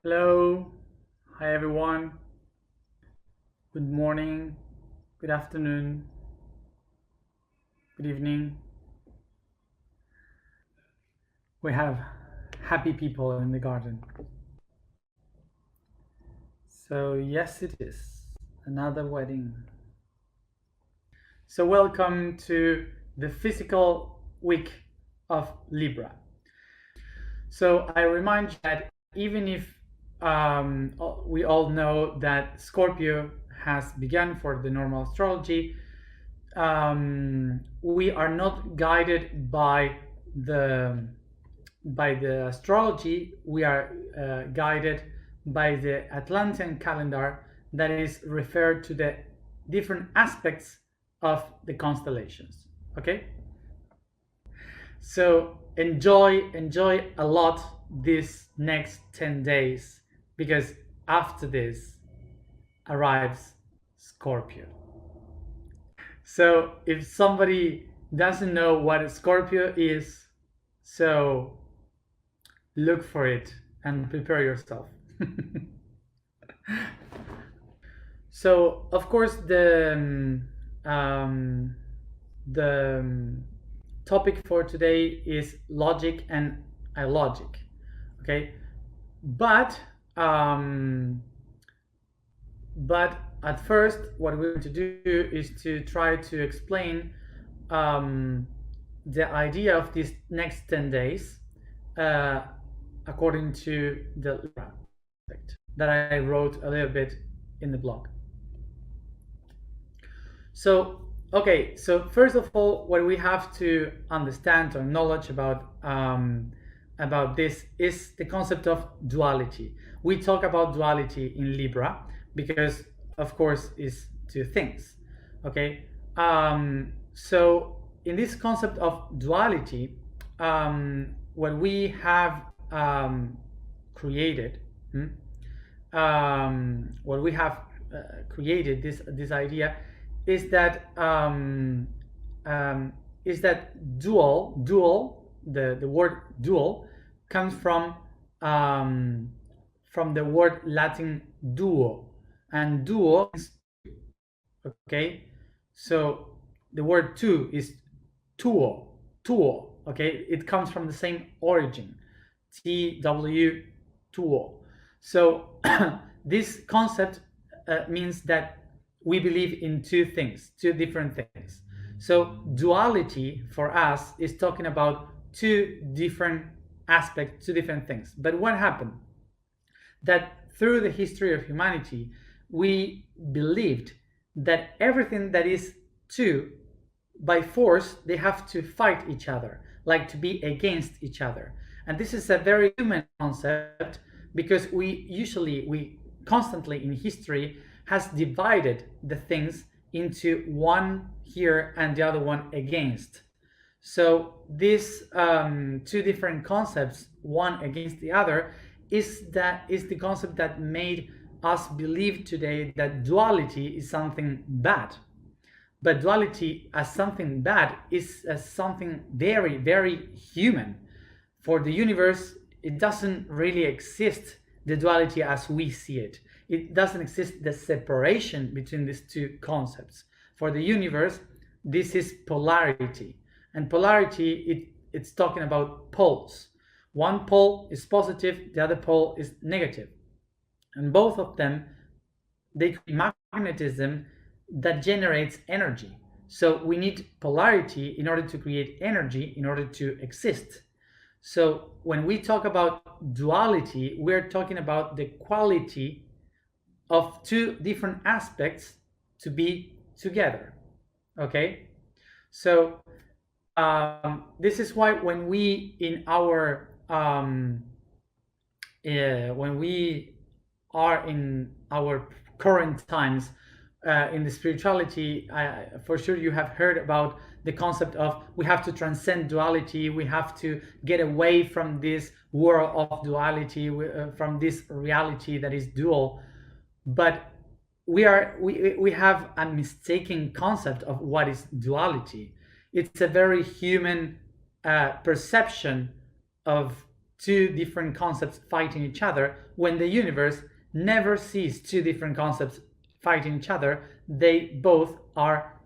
Hello, hi everyone. Good morning, good afternoon, good evening. We have happy people in the garden. So, yes, it is another wedding. So, welcome to the physical week of Libra. So, I remind you that even if we all know that Scorpio has begun for the normal astrology, we are not guided the by the astrology. We are guided by the Atlantean calendar that is referred to the different aspects of the constellations. Okay, so enjoy a lot these next 10 days, because after this arrives Scorpio. So if somebody doesn't know what a Scorpio is, so look for it and prepare yourself. So of course the topic for today is logic and illogic. Okay, but um, but at first, what we're going to do is to try to explain the idea of these next 10 days uh, according to the project that I wrote a little bit in the blog. So, okay, so first of all, what we have to understand or acknowledge about this is the concept of duality. We talk about duality in Libra because, of course, is two things. Okay, so in this concept of duality, what we have created, what we have created this idea is that dual, the word dual comes from the word Latin duo, and duo is, okay, so the word two is tuo, okay, it comes from the same origin, TW, tuo. So this concept means that we believe in two things, two different things. So duality for us is talking about two different aspects, two different things. But what happened? That through the history of humanity, we believed that everything that is two, by force, they have to fight each other, like to be against each other. And this is a very human concept because we constantly in history has divided the things into one here and the other one against. So these two different concepts, one against the other, is the concept that made us believe today that duality is something bad. But duality as something bad is as something very, very human. For the universe, it doesn't really exist, the duality as we see it. It doesn't exist, the separation between these two concepts. For the universe, this is polarity. And polarity, it's talking about poles. One pole is positive, the other pole is negative. And both of them, they create magnetism that generates energy. So we need polarity in order to create energy, in order to exist. So when we talk about duality, we're talking about the quality of two different aspects to be together. Okay, so this is why when we in our when we are in our current times in the spirituality, for sure you have heard about the concept of we have to transcend duality, we have to get away from this world of duality, from this reality that is dual. But we have a mistaken concept of what is duality. It's a very human perception of two different concepts fighting each other, when the universe never sees two different concepts fighting each other. They both are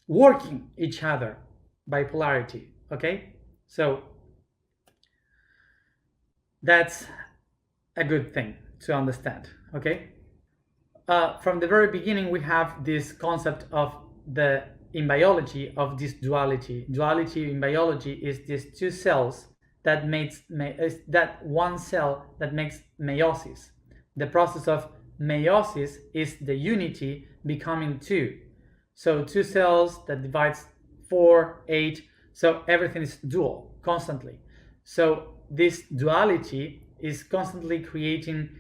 working each other by polarity. Okay, so that's a good thing to understand. Okay, from the very beginning we have this concept of the in biology of this duality. Duality in biology is these two cells that makes that one cell that makes meiosis. The process of meiosis is the unity becoming two. So two cells that divides 4, 8. So everything is dual constantly. So this duality is constantly creating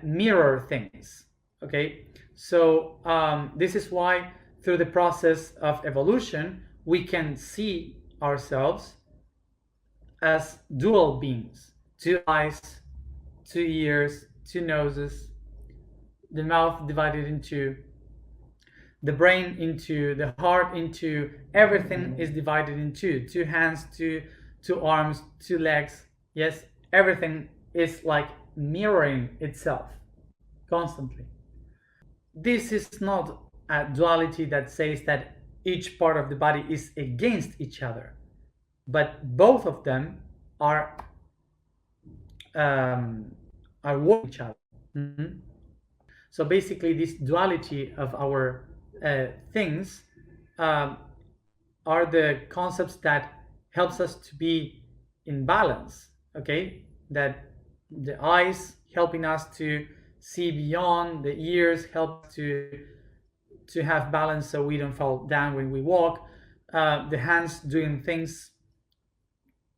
mirror things. Okay, so this is why through the process of evolution we can see ourselves as dual beings: two eyes, two ears, two noses, the mouth divided into, the brain into, the heart into, everything is divided into two hands, two arms, two legs. Yes, everything is like mirroring itself constantly. This is not a duality that says that each part of the body is against each other, but both of them are working each other. Mm-hmm. So basically, this duality of our things are the concepts that helps us to be in balance. Okay, that the eyes helping us to see beyond, the ears help to have balance so we don't fall down when we walk, the hands doing things,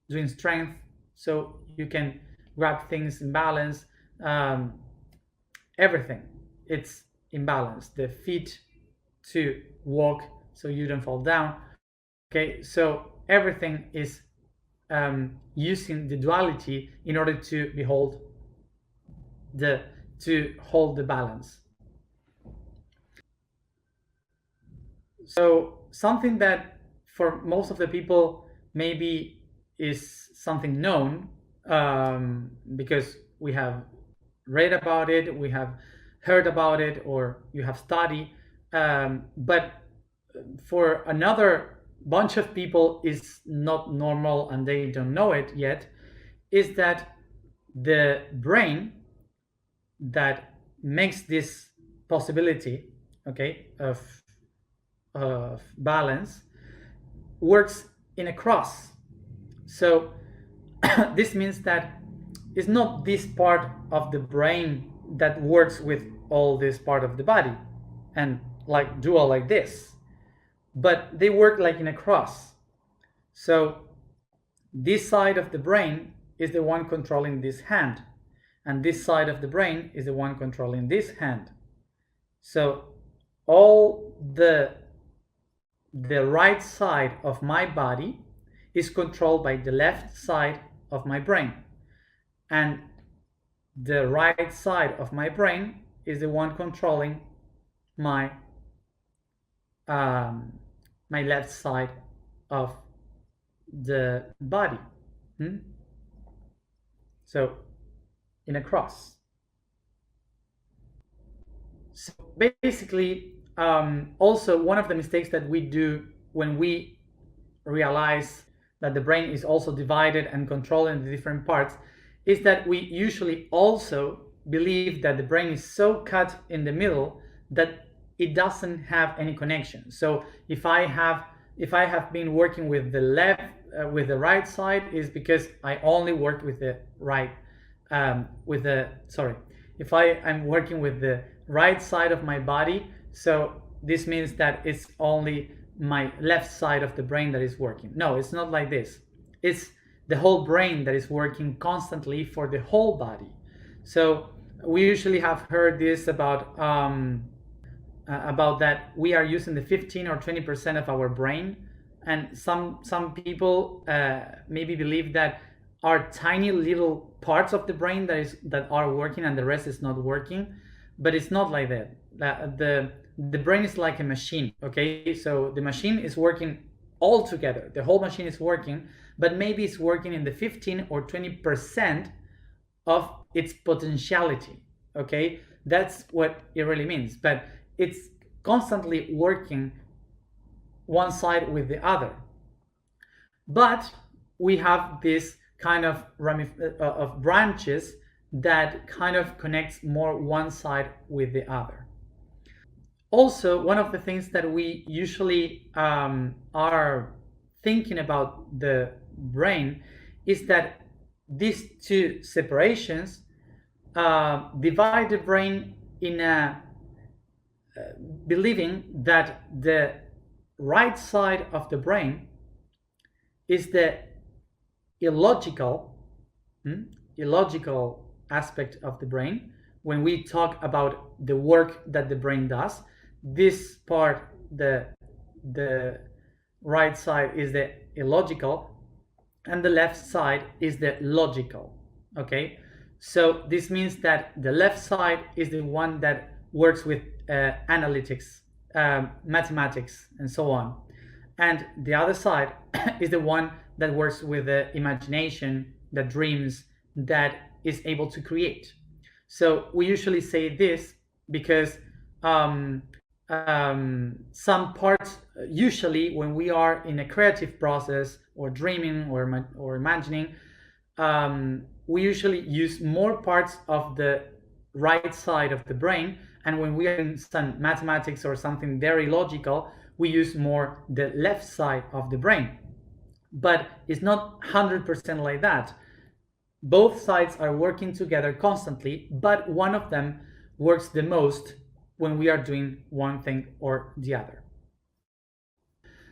doing strength so you can grab things in balance, everything it's in balance, the feet to walk so you don't fall down. Okay, so everything is using the duality in order to hold the balance. So something that for most of the people maybe is something known, because we have read about it, we have heard about it, or you have studied, but for another bunch of people is not normal and they don't know it yet, is that the brain that makes this possibility, okay, of balance works in a cross. So this means that it's not this part of the brain that works with all this part of the body and like dual like this, but they work like in a cross. So this side of the brain is the one controlling this hand, and this side of the brain is the one controlling this hand. So all the right side of my body is controlled by the left side of my brain, and the right side of my brain is the one controlling my my left side of the body. So in a cross. So basically, also one of the mistakes that we do when we realize that the brain is also divided and controlling the different parts is that we usually also believe that the brain is so cut in the middle that it doesn't have any connection. So if I have been working with the right side, is because I only work with the right if I am working with the right side of my body, so this means that it's only my left side of the brain that is working. No, it's not like this. It's the whole brain that is working constantly for the whole body. So we usually have heard this about that we are using the 15 or 20% of our brain, and some people maybe believe that are tiny little parts of the brain that are working and the rest is not working, but it's not like that. The brain is like a machine. Okay, so the machine is working all together, the whole machine is working, but maybe it's working in the 15 or 20% of its potentiality. Okay, that's what it really means. But it's constantly working one side with the other. But we have this kind of branches that kind of connects more one side with the other. Also, one of the things that we usually are thinking about the brain is that these two separations divide the brain in a believing that the right side of the brain is the illogical aspect of the brain. When we talk about the work that the brain does, this part, the right side, is the illogical, and the left side is the logical. Okay, so this means that the left side is the one that works with analytics, mathematics, and so on, and the other side is the one that works with the imagination, the dreams, that is able to create. So we usually say this because some parts, usually when we are in a creative process or dreaming or imagining, we usually use more parts of the right side of the brain, and when we are in some mathematics or something very logical, we use more the left side of the brain. But it's not 100% like that. Both sides are working together constantly, but one of them works the most when we are doing one thing or the other.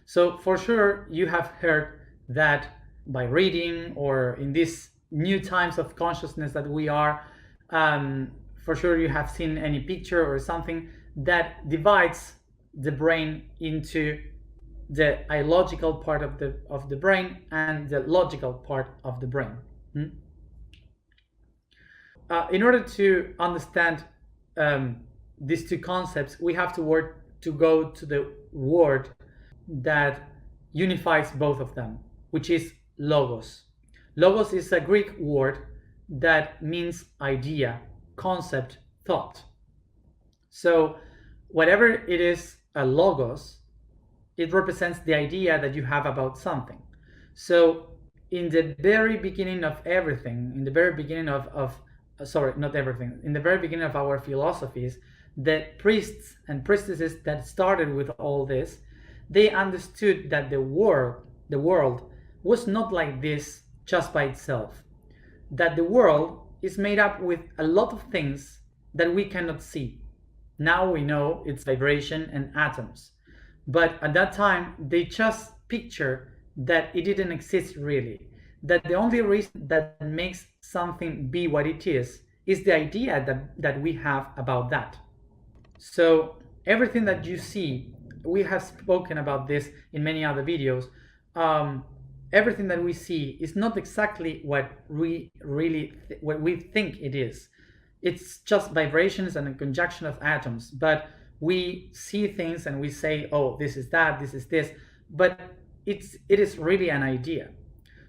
So for sure you have heard that by reading, or in these new times of consciousness that we are, for sure you have seen any picture or something that divides the brain into the illogical part of the brain and the logical part of the brain. In order to understand these two concepts, we have to go to the word that unifies both of them, which is logos. Logos is a Greek word that means idea, concept, thought. So whatever it is, a logos, it represents the idea that you have about something. So in the very beginning of everything, in the very beginning in the very beginning of our philosophies, the priests and priestesses that started with all this, they understood that the world was not like this just by itself. That the world is made up with a lot of things that we cannot see. Now we know it's vibration and atoms. But at that time, they just picture that it didn't exist really. That the only reason that makes something be what it is the idea that we have about that. So everything that you see, we have spoken about this in many other videos, everything that we see is not exactly what we think it is. It's just vibrations and a conjunction of atoms, but we see things and we say, oh, this is that, this is this, but it is really an idea.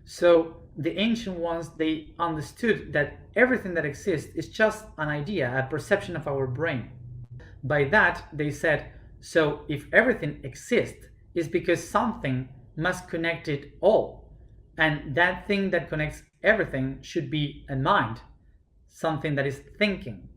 So the ancient ones, they understood that everything that exists is just an idea, a perception of our brain. By that, they said, so if everything exists, it's because something must connect it all. And that thing that connects everything should be a mind, something that is thinking.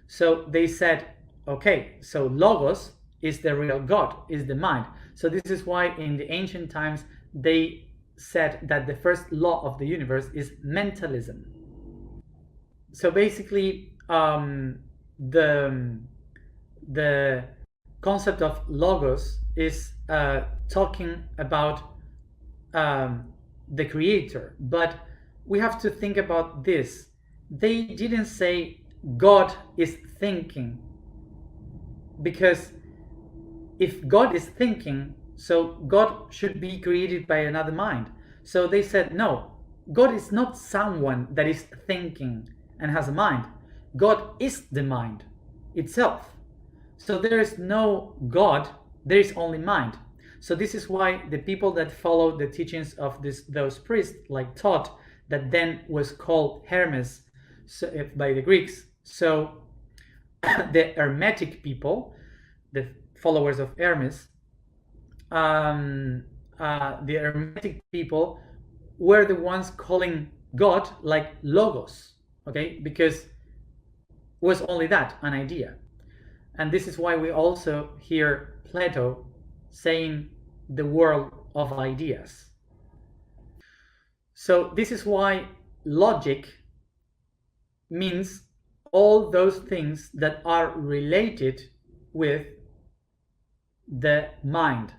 So they said, okay, so logos is the real God, is the mind. So this is why in the ancient times they said that the first law of the universe is mentalism. So basically the concept of logos is talking about the creator, but we have to think about this. They didn't say God is thinking, because if God is thinking, so God should be created by another mind. So they said, no, God is not someone that is thinking and has a mind. God is the mind itself. So there is no God, there is only mind. So this is why the people that follow the teachings of those priests, like Thoth, that then was called Hermes by the Greeks. So the Hermetic people, the followers of Hermes, the Hermetic people were the ones calling God like Logos, okay? Because it was only that, an idea. And this is why we also hear Plato saying the world of ideas. So this is why logic means all those things that are related with the mind.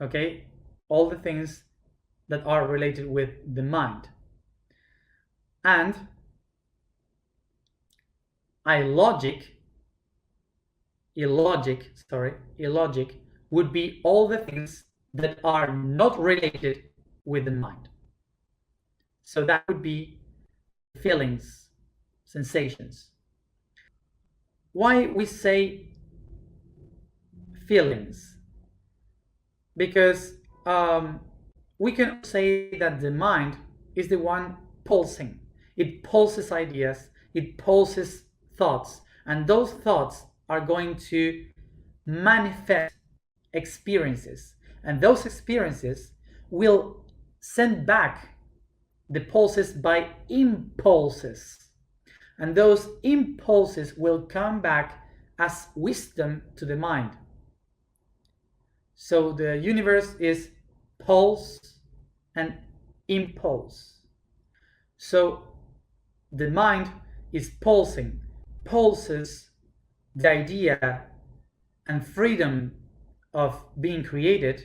Okay? All the things that are related with the mind. And illogic would be all the things that are not related with the mind. So that would be feelings, sensations. Why we say feelings? Because we can say that the mind is the one pulsing. It pulses ideas, it pulses thoughts, and those thoughts are going to manifest experiences, and those experiences will send back the pulses by impulses, and those impulses will come back as wisdom to the mind. So the universe is pulse and impulse. So the mind is pulses the idea and freedom of being created,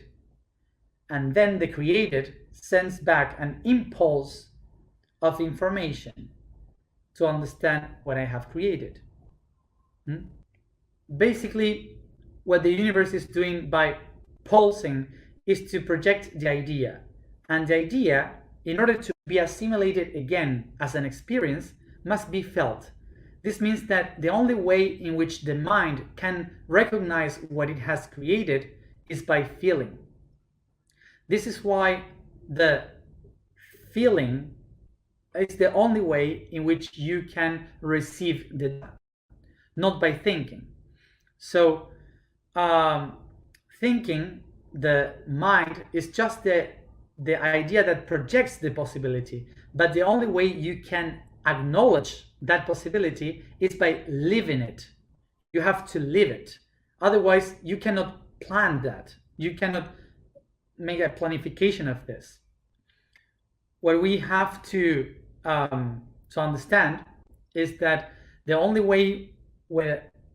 and then the created sends back an impulse of information to understand what I have created. Basically, what the universe is doing by pulsing is to project the idea, and the idea, in order to be assimilated again as an experience, must be felt. This means that the only way in which the mind can recognize what it has created is by feeling. This is why the feeling is the only way in which you can receive the data, not by thinking. So thinking, the mind, is just the idea that projects the possibility, but the only way you can acknowledge that possibility is by living it. You have to live it. Otherwise, you cannot plan that. You cannot make a planification of this. What we have to understand is that the only way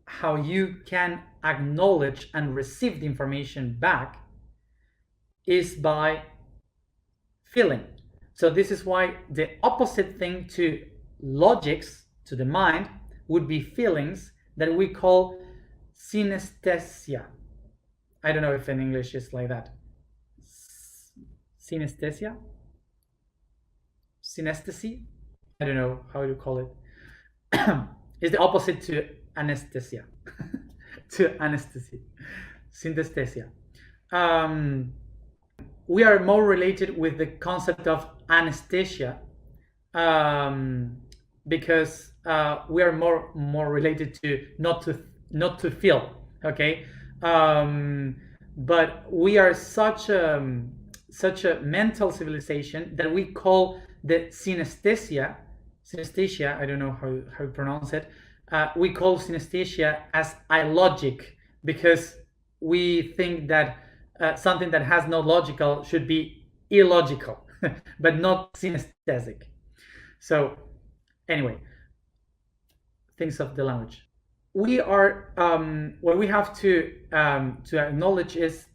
how you can acknowledge and receive the information back is by feeling. So this is why the opposite thing to logics, to the mind, would be feelings that we call synesthesia. I don't know if in English it's like that. Synesthesia? Synesthesia? I don't know how you call it. It's the opposite to anesthesia. To anesthesia. Synesthesia. We are more related with the concept of anesthesia because we are more related to not to feel, okay? But we are such a mental civilization that we call the synesthesia, I don't know how to pronounce it, we call synesthesia as illogic, because we think that something that has no logical should be illogical, but not synesthetic. So anyway, things of the language. We are what we have to acknowledge is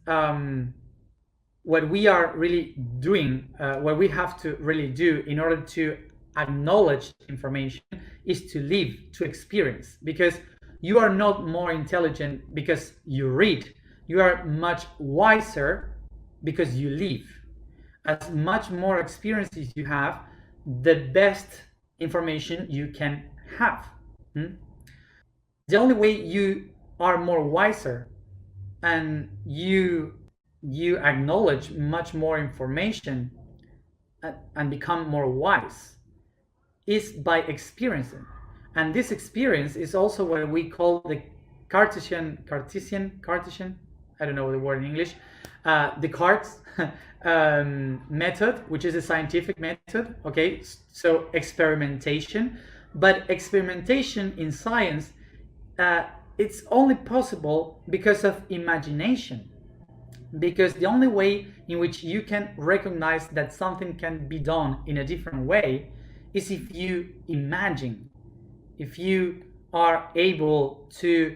what we are really doing, what we have to really do in order to acknowledge information is to live, to experience, because you are not more intelligent because you read. You are much wiser because you live. As much more experiences you have, the best information you can have. The only way you are more wiser and you you acknowledge much more information and become more wise is by experiencing. And this experience is also what we call the Cartesian, I don't know the word in English, Descartes method, which is a scientific method, okay? So experimentation, but experimentation in science, it's only possible because of imagination. Because the only way in which you can recognize that something can be done in a different way is if you imagine, if you are able to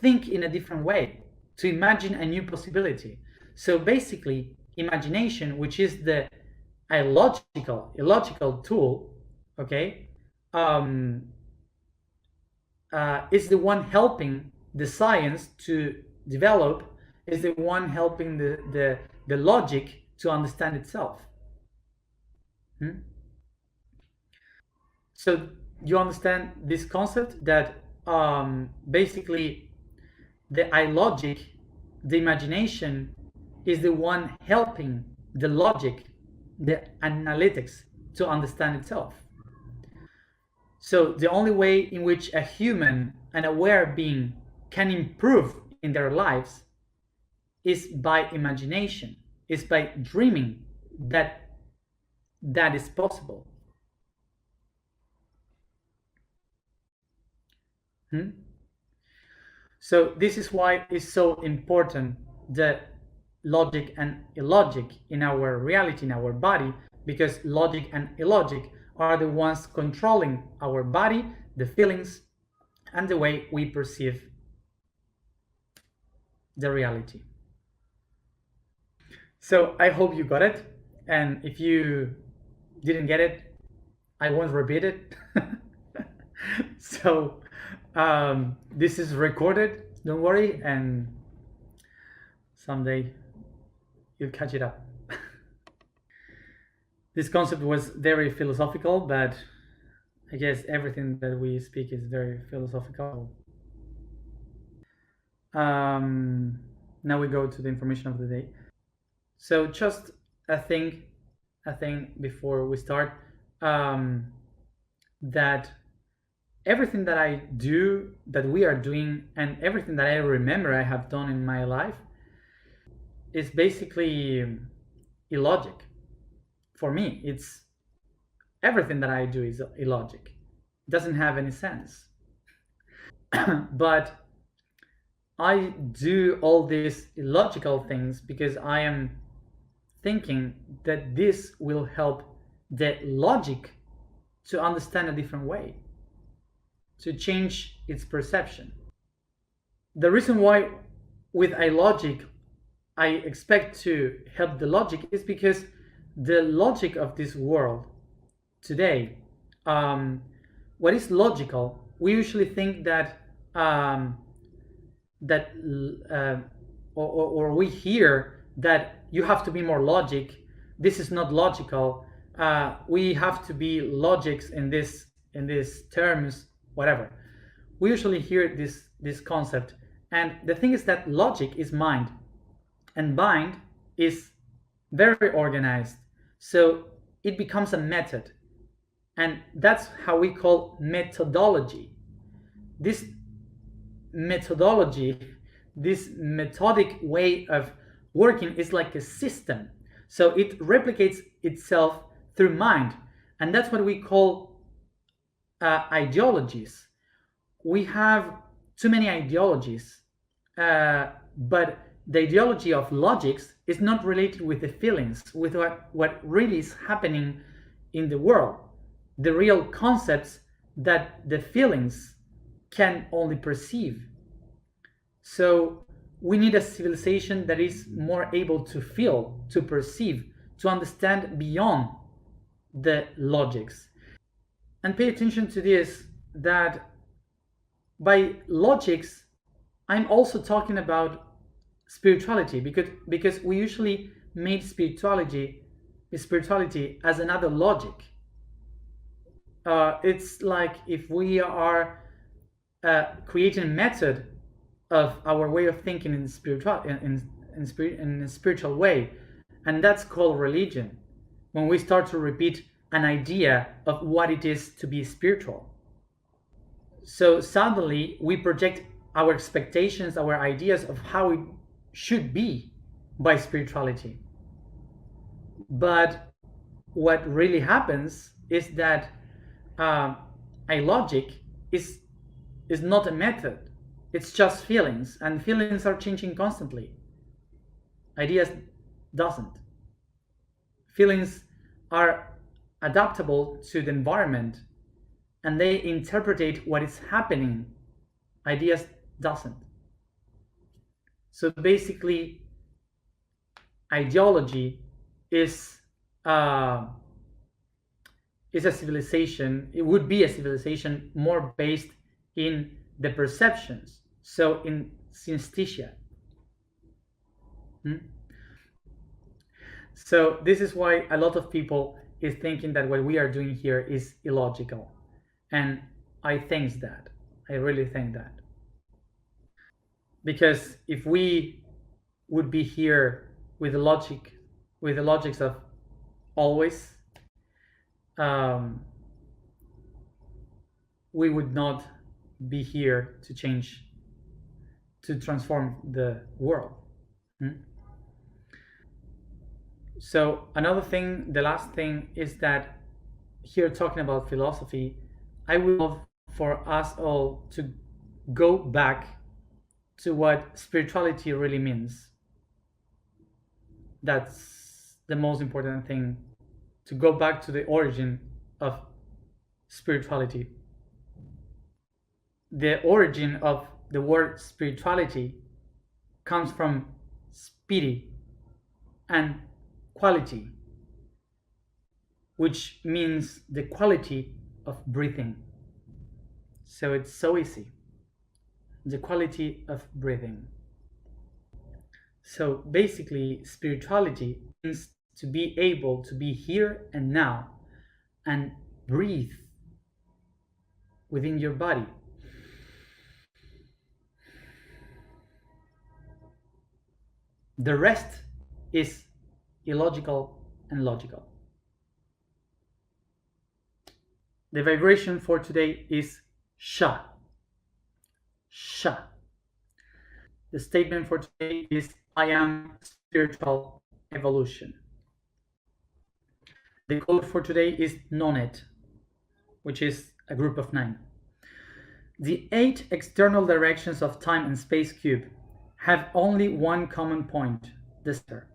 think in a different way, to imagine a new possibility. So basically, imagination, which is the illogical tool, okay, is the one helping the science to develop, is the one helping the logic to understand itself. So you understand this concept that basically the illogic, the imagination, is the one helping the logic, the analytics, to understand itself. So the only way in which a human, an aware being, can improve in their lives is by imagination, is by dreaming that that is possible. So this is why it's so important, the logic and illogic in our reality, in our body, because logic and illogic are the ones controlling our body, the feelings, and the way we perceive the reality. So I hope you got it, and if you didn't get it, I won't repeat it. So this is recorded, don't worry, and someday you'll catch it up. This concept was very philosophical, but I guess everything that we speak is very philosophical. Now we go to the information of the day. So just a thing before we start, that everything that I do, that we are doing, and everything that I remember I have done in my life is basically illogic. For me, it's everything that I do is illogic. It doesn't have any sense. But I do all these illogical things because I am thinking that this will help the logic to understand a different way, to change its perception. The reason why with illogic I expect to help the logic is because the logic of this world today, what is logical, we usually think that or we hear that you have to be more logic. This is not logical. We have to be logics in these terms, whatever. We usually hear this concept, and the thing is that logic is mind, and mind is very organized, so it becomes a method, and that's how we call methodology. This methodology, this methodic way of working is like a system, so it replicates itself through mind, and that's what we call ideologies. We have too many ideologies, but the ideology of logics is not related with the feelings, with what really is happening in the world, the real concepts that the feelings can only perceive. So we need a civilization that is more able to feel, to perceive, to understand beyond the logics. And pay attention to this, that by logics I'm also talking about spirituality, because we usually made spirituality as another logic. It's like if we are creating a method of our way of thinking in in a spiritual way, and that's called religion. When we start to repeat an idea of what it is to be spiritual. So suddenly we project our expectations, our ideas of how it should be by spirituality. But what really happens is that a logic is not a method. It's just feelings, and feelings are changing constantly. Ideas doesn't. Feelings are adaptable to the environment, and they interpret what is happening. Ideas doesn't. So basically, ideology is a civilization. It would be a civilization more based in the perceptions, so in synesthesia. So this is why a lot of people is thinking that what we are doing here is illogical, and I think that. I really think that. Because if we would be here with the logics of always, we would not be here to change, to transform the world. So another thing, the last thing, is that here talking about philosophy, I would love for us all to go back to what spirituality really means. That's the most important thing, to go back to the origin of spirituality. The origin of the word spirituality comes from spiri and quality, which means the quality of breathing. So it's so easy. The quality of breathing. So basically, spirituality means to be able to be here and now and breathe within your body. The rest is illogical and logical. The vibration for today is Sha. Sha. The statement for today is I am spiritual evolution. The code for today is Nonet, which is a group of 9. The 8 external directions of time and space cube have only one common point, the center.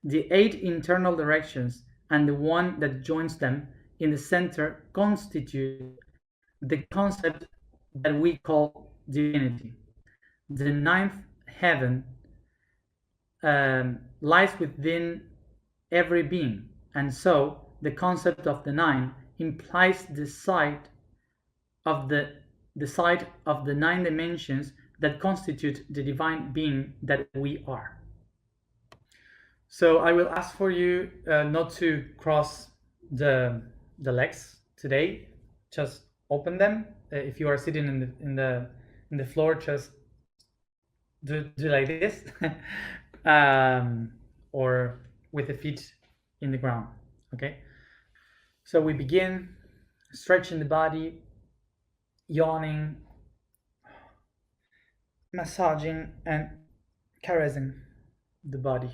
The 8 internal directions and the one that joins them in the center constitute the concept that we call divinity. The 9th heaven lies within every being, and so the concept of the 9 implies the side of the 9 dimensions that constitute the divine being that we are. So I will ask for you not to cross the legs today. Just open them. If you are sitting in the floor, just do like this, or with the feet in the ground. Okay. So we begin stretching the body, yawning, massaging, and caressing the body.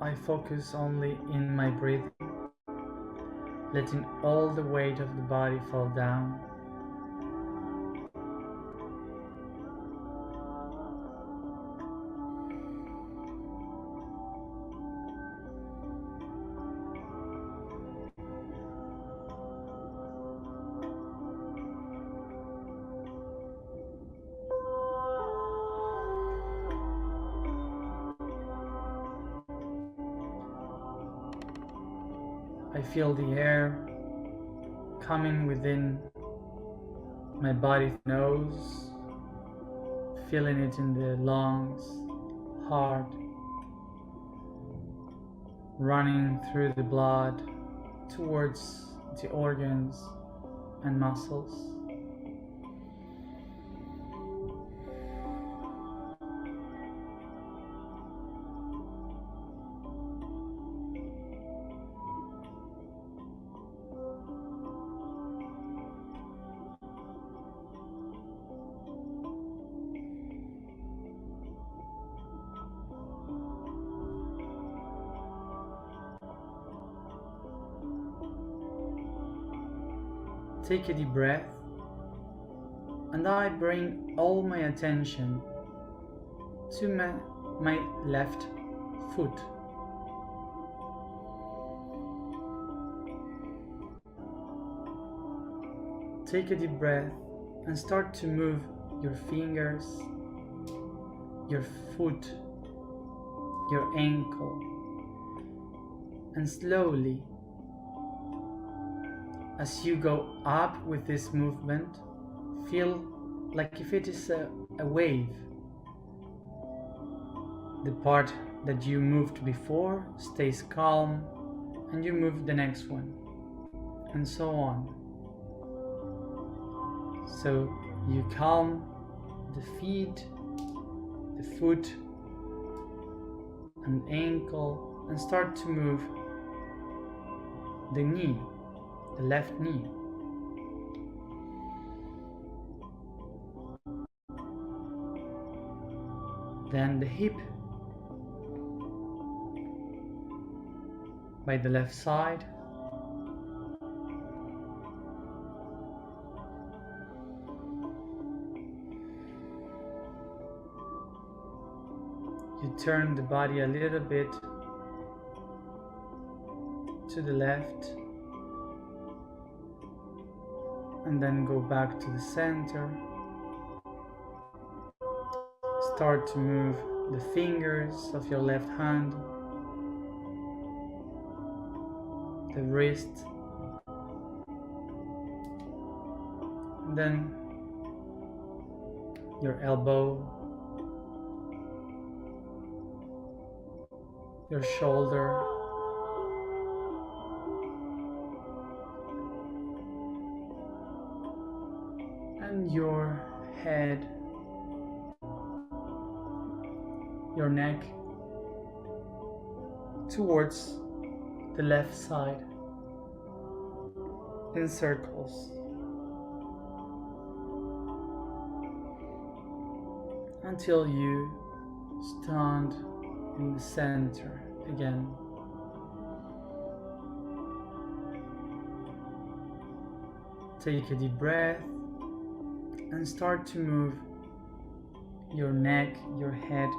I focus only in my breathing, letting all the weight of the body fall down. I feel the air coming within my body, nose, feeling it in the lungs, heart, running through the blood towards the organs and muscles. Take a deep breath, and I bring all my attention to my left foot. Take a deep breath and start to move your fingers, your foot, your ankle, and slowly, as you go up with this movement, feel like if it is a wave. The part that you moved before stays calm, and you move the next one, and so on. So you calm the feet, the foot, and ankle, and start to move the knee, the left knee. Then the hip by the left side. You turn the body a little bit to the left and then go back to the center. Start to move the fingers of your left hand, the wrist, and then your elbow, your shoulder, and your head, your neck towards the left side in circles until you stand in the center again. Take a deep breath and start to move your neck, your head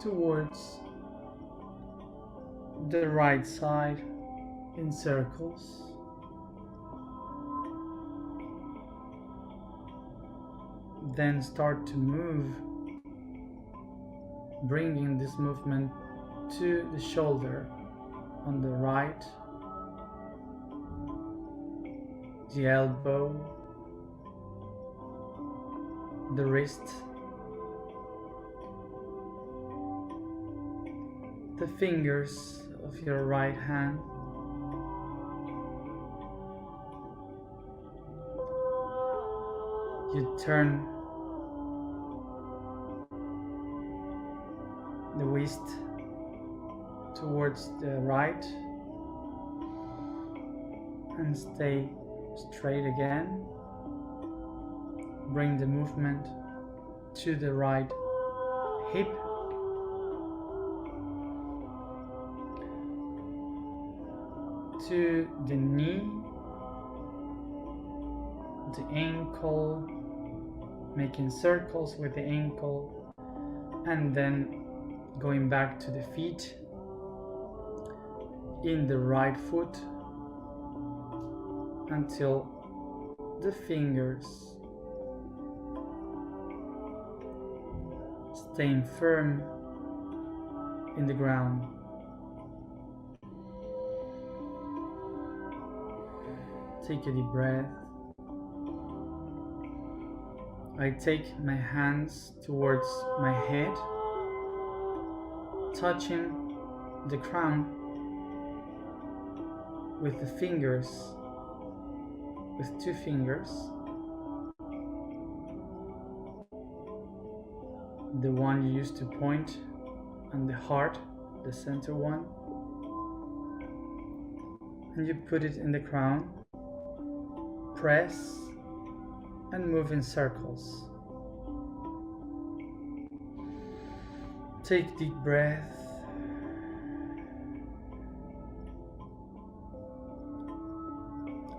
towards the right side in circles. Then start to move, bringing this movement to the shoulder on the right, the elbow, the wrist, the fingers of your right hand, you turn the wrist towards the right and stay straight again. Bring the movement to the right hip, to the knee, the ankle, making circles with the ankle, and then going back to the feet in the right foot until the fingers staying firm in the ground. Take a deep breath. I take my hands towards my head, touching the crown with the fingers, with 2 fingers, the one you used to point on the heart, the center one, and you put it in the crown, press and move in circles. Take deep breath.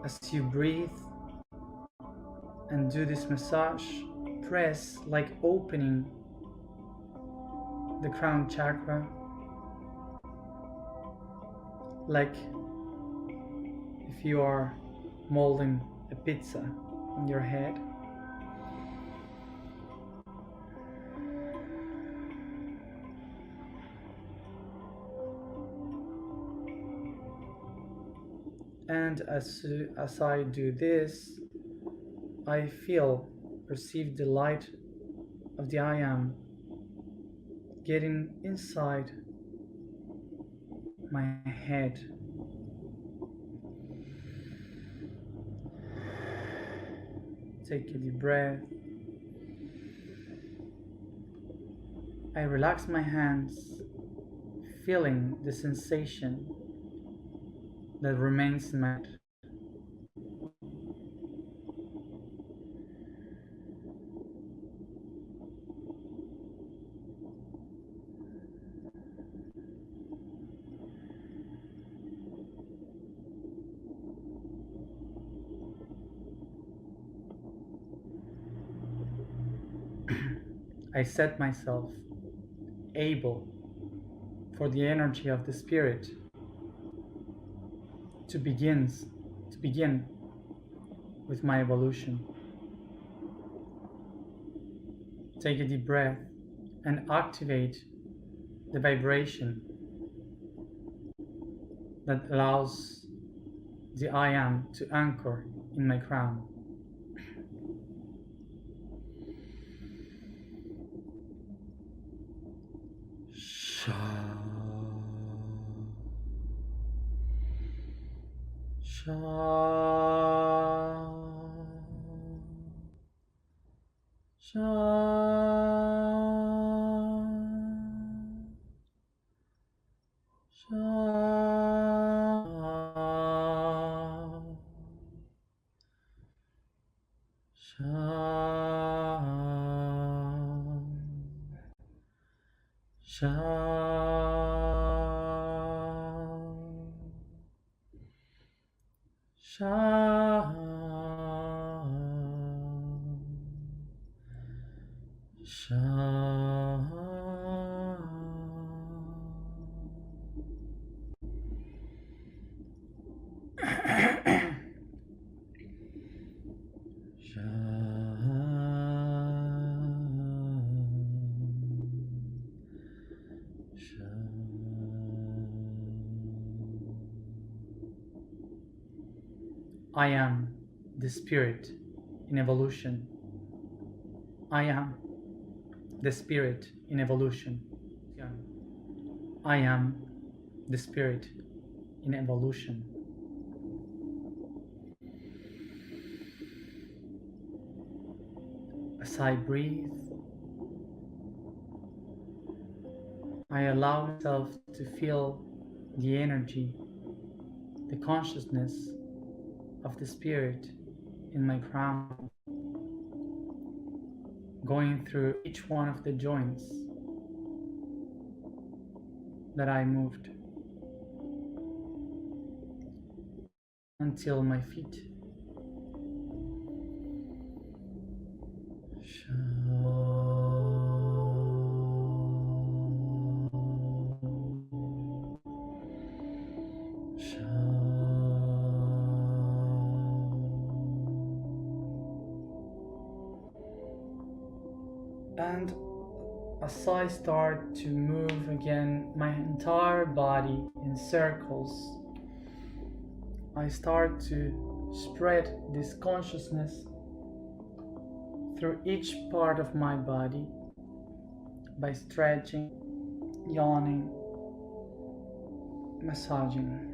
As you breathe and do this massage, press like opening the crown chakra, like if you are molding a pizza on your head. And as I do this, I perceive the light of the I Am getting inside my head. Take a deep breath. I relax my hands, feeling the sensation that remains in my head. I set myself able for the energy of the spirit to begin with my evolution. Take a deep breath and activate the vibration that allows the I Am to anchor in my crown. Sha. Sha. Sha. Sha. Sha. Sha. Sha. I am the spirit in evolution. I am the spirit in evolution. I am the spirit in evolution. As I breathe, I allow myself to feel the energy, the consciousness of the spirit in my crown, going through each one of the joints that I moved until my feet. And as I start to move again my entire body in circles, I start to spread this consciousness through each part of my body by stretching, yawning, massaging.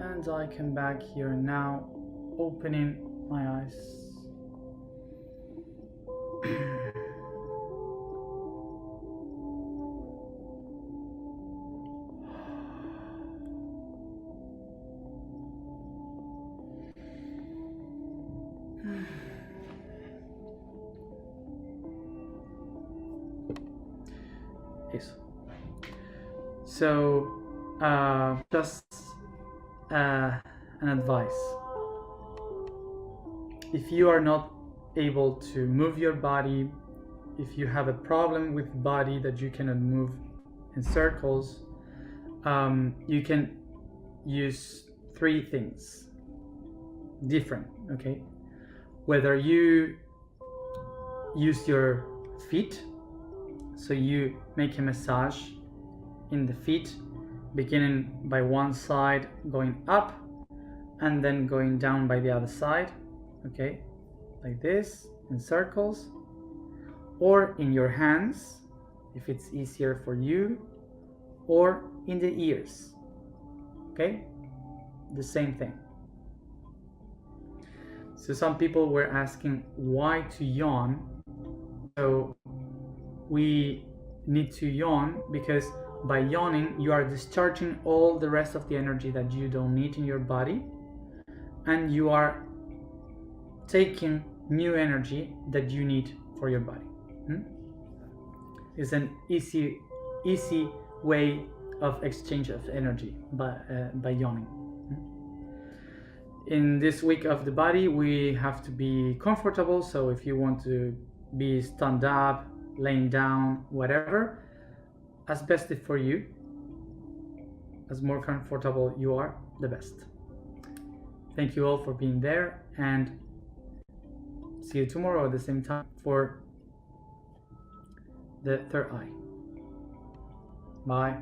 And I come back here now, opening my eyes. Yes. So, just an advice. If you are not able to move your body, if you have a problem with body that you cannot move in circles, you can use 3 things different, okay? Whether you use your feet, so you make a massage in the feet, beginning by one side, going up, and then going down by the other side, okay, like this, in circles, or in your hands, if it's easier for you, or in the ears, okay, the same thing. So some people were asking why to yawn. So we need to yawn because by yawning you are discharging all the rest of the energy that you don't need in your body, and you are taking new energy that you need for your body. It's an easy way of exchange of energy by yawning. In this week of the body, we have to be comfortable. So if you want to be stand up, laying down, whatever, as best for you, as more comfortable you are, the best. Thank you all for being there, and see you tomorrow at the same time for the third eye. Bye.